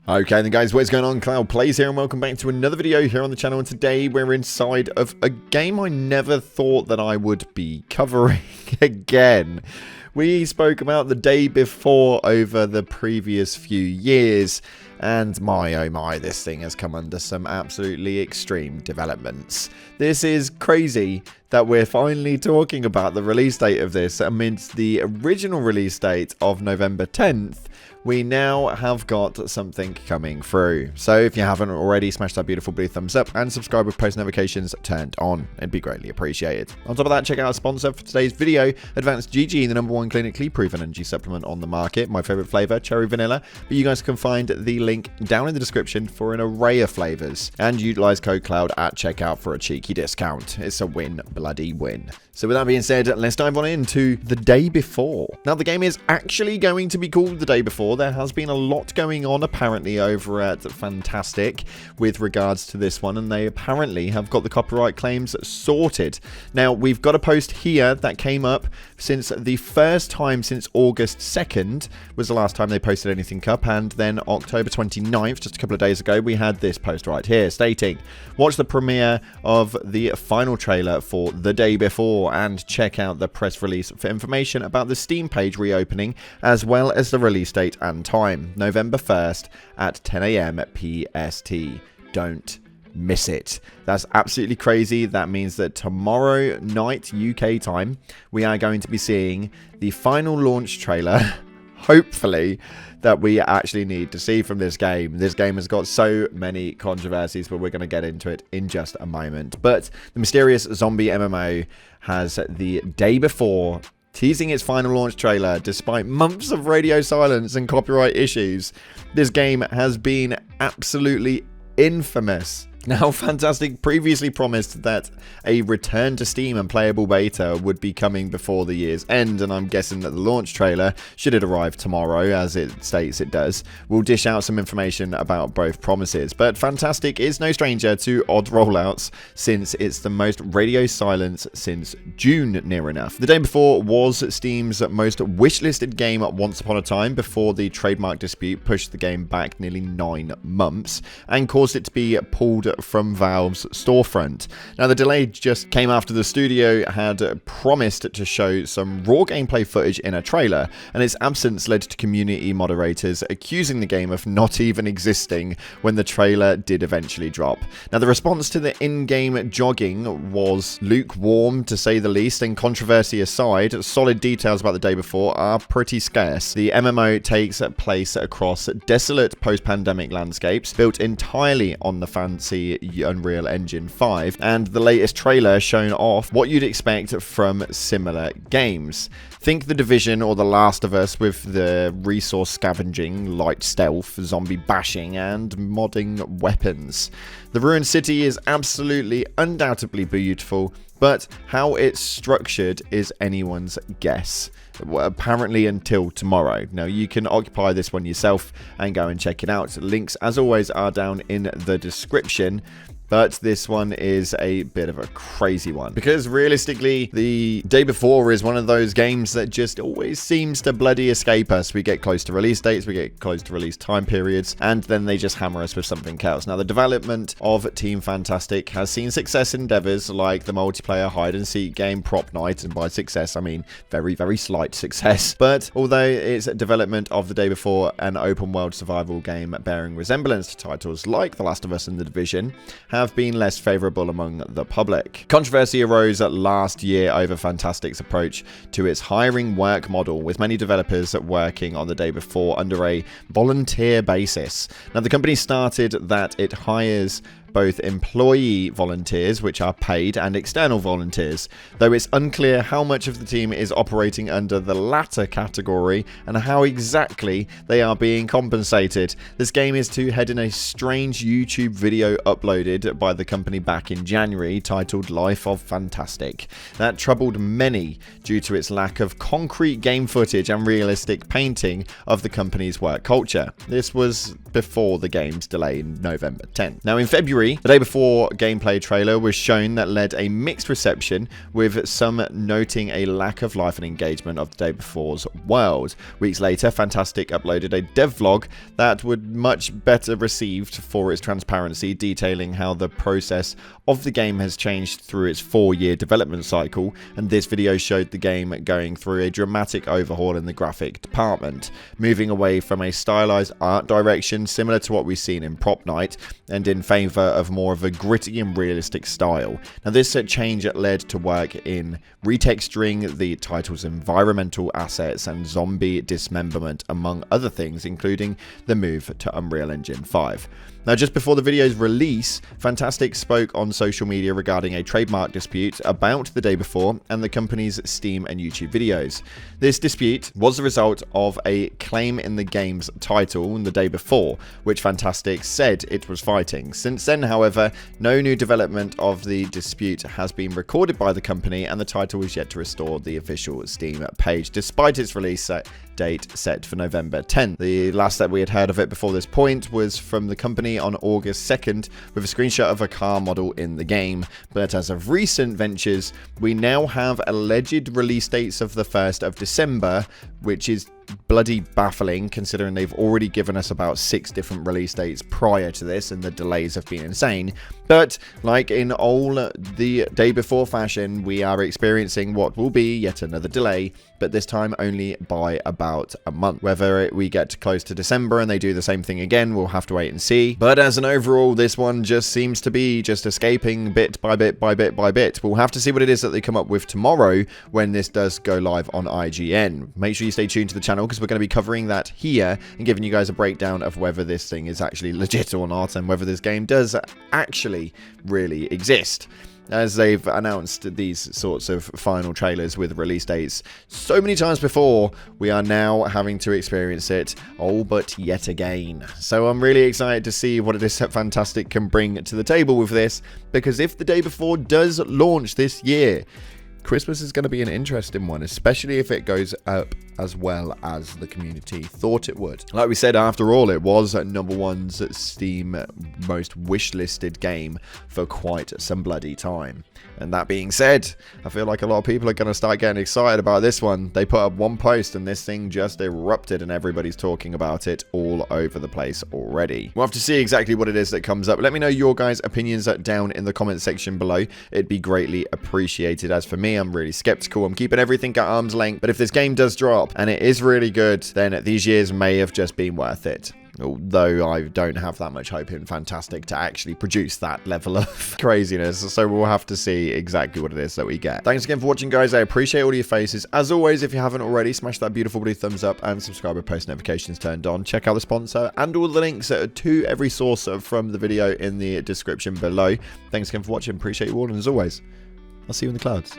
Okay then guys, what's going on? Cloud Plays here and welcome back to another video here on the channel, and today we're inside of a game I never thought that I would be covering again. We spoke about the day before over the previous few years, and my oh my, this thing has come under some absolutely extreme developments. This is crazy that we're finally talking about the release date of this amidst the original release date of November 10th. We now have got something coming through. So if you haven't already, smash that beautiful blue thumbs up and subscribe with post notifications turned on. It'd be greatly appreciated. On top of that, check out our sponsor for today's video, Advanced GG, the #1 clinically proven energy supplement on the market. My favorite flavor, cherry vanilla. But you guys can find the link down in the description for an array of flavors. And utilize code CLOUD at checkout for a cheeky discount. It's a win, bloody win. So with that being said, let's dive on into The Day Before. Now the game is actually going to be called The Day Before. There has been a lot going on apparently over at Fantastic with regards to this one, and they apparently have got the copyright claims sorted. Now we've got a post here that came up since the first time since August 2nd was the last time they posted anything up, and then October 29th, just a couple of days ago, we had this post right here stating, watch the premiere of the final trailer for The Day Before and check out the press release for information about the Steam page reopening, as well as the release date and time, November 1st at 10 AM PST. Don't miss it. That's absolutely crazy. That means that tomorrow night UK time, we are going to be seeing the final launch trailer, hopefully, that we actually need to see from this game. This game has got so many controversies, but we're going to get into it in just a moment. But the mysterious zombie MMO has The Day Before teasing its final launch trailer despite months of radio silence and copyright issues. This game has been absolutely infamous. Now, Fantastic previously promised that a return to Steam and playable beta would be coming before the year's end, and I'm guessing that the launch trailer, should it arrive tomorrow, as it states it does, will dish out some information about both promises. But Fantastic is no stranger to odd rollouts, since it's the most radio silence since June, near enough. The Day Before was Steam's most wishlisted game once upon a time, before the trademark dispute pushed the game back nearly 9 months, and caused it to be pulled from Valve's storefront. Now the delay just came after the studio had promised to show some raw gameplay footage in a trailer, and its absence led to community moderators accusing the game of not even existing when the trailer did eventually drop. Now the response to the in-game jogging was lukewarm, to say the least, and controversy aside, solid details about The Day Before are pretty scarce. The MMO takes place across desolate post-pandemic landscapes built entirely on the fancy Unreal Engine 5, and the latest trailer shown off what you'd expect from similar games. Think The Division or The Last of Us, with the resource scavenging, light stealth, zombie bashing, and modding weapons. The ruined city is absolutely, undoubtedly beautiful, but how it's structured is anyone's guess. Well, apparently until tomorrow. Now you can occupy this one yourself and go and check it out. Links, as always, are down in the description. But this one is a bit of a crazy one, because realistically, The Day Before is one of those games that just always seems to bloody escape us. We get close to release dates, we get close to release time periods, and then they just hammer us with something else. Now, the development of Team Fantastic has seen success endeavors like the multiplayer hide-and-seek game Prop Night, and by success, I mean very, very slight success. But although its development of The Day Before, an open-world survival game bearing resemblance to titles like The Last of Us and The Division, have been less favorable among the public. Controversy arose last year over Fantastic's approach to its hiring work model, with many developers working on The Day Before under a volunteer basis. Now, the company started that it hires both employee volunteers, which are paid, and external volunteers, though it's unclear how much of the team is operating under the latter category and how exactly they are being compensated. This game is to head in a strange YouTube video uploaded by the company back in January titled Life of Fantastic that troubled many due to its lack of concrete game footage and realistic painting of the company's work culture. This was before the game's delay in November 10th. Now, in February January, the day before gameplay trailer was shown that led a mixed reception, with some noting a lack of life and engagement of the day before's world. Weeks later, Fantastic uploaded a dev vlog that was much better received for its transparency, detailing how the process of the game has changed through its 4-year development cycle, and this video showed the game going through a dramatic overhaul in the graphic department, moving away from a stylized art direction similar to what we've seen in Prop Night, and in favour of more of a gritty and realistic style. Now this change led to work in retexturing the title's environmental assets and zombie dismemberment, among other things, including the move to Unreal Engine 5. Now, just before the video's release, Fantastic spoke on social media regarding a trademark dispute about the day before and the company's Steam and YouTube videos. This dispute was the result of a claim in the game's title the day before, which Fantastic said it was fighting. Since then, however, no new development of the dispute has been recorded by the company, and the title is yet to restore the official Steam page, despite its release date set for November 10th. The last that we had heard of it before this point was from the company on August 2nd, with a screenshot of a car model in the game. But as of recent ventures, we now have alleged release dates of the 1st of December, which is bloody baffling considering they've already given us about 6 different release dates prior to this, and the delays have been insane. But like in all the day before fashion, we are experiencing what will be yet another delay, but this time only by about a month. Whether we get close to December and they do the same thing again, we'll have to wait and see. But as an overall, this one just seems to be just escaping bit by bit by bit by bit. We'll have to see what it is that they come up with tomorrow when this does go live on IGN. Make sure you stay tuned to the channel, because we're going to be covering that here and giving you guys a breakdown of whether this thing is actually legit or not, and whether this game does actually really exist. As they've announced these sorts of final trailers with release dates so many times before, we are now having to experience it all but yet again. So I'm really excited to see what it is that Fantastic can bring to the table with this, because if the day before does launch this year, Christmas is going to be an interesting one, especially if it goes up as well as the community thought it would. Like we said, after all, it was #1's Steam most wishlisted game for quite some bloody time. And that being said, I feel like a lot of people are going to start getting excited about this one. They put up one post and this thing just erupted, and everybody's talking about it all over the place already. We'll have to see exactly what it is that comes up. Let me know your guys' opinions down in the comment section below. It'd be greatly appreciated. As for me, I'm really skeptical. I'm keeping everything at arm's length, but if this game does drop and it is really good, then these years may have just been worth it. Although I don't have that much hope in Fantastic to actually produce that level of craziness, so we'll have to see exactly what it is that we get. Thanks again for watching, guys. I appreciate all your faces. As always, if you haven't already, smash that beautiful blue thumbs up and subscribe with post notifications turned on. Check out the sponsor and all the links to every source from the video in the description below. Thanks again for watching. Appreciate you all, and as always, I'll see you in the clouds.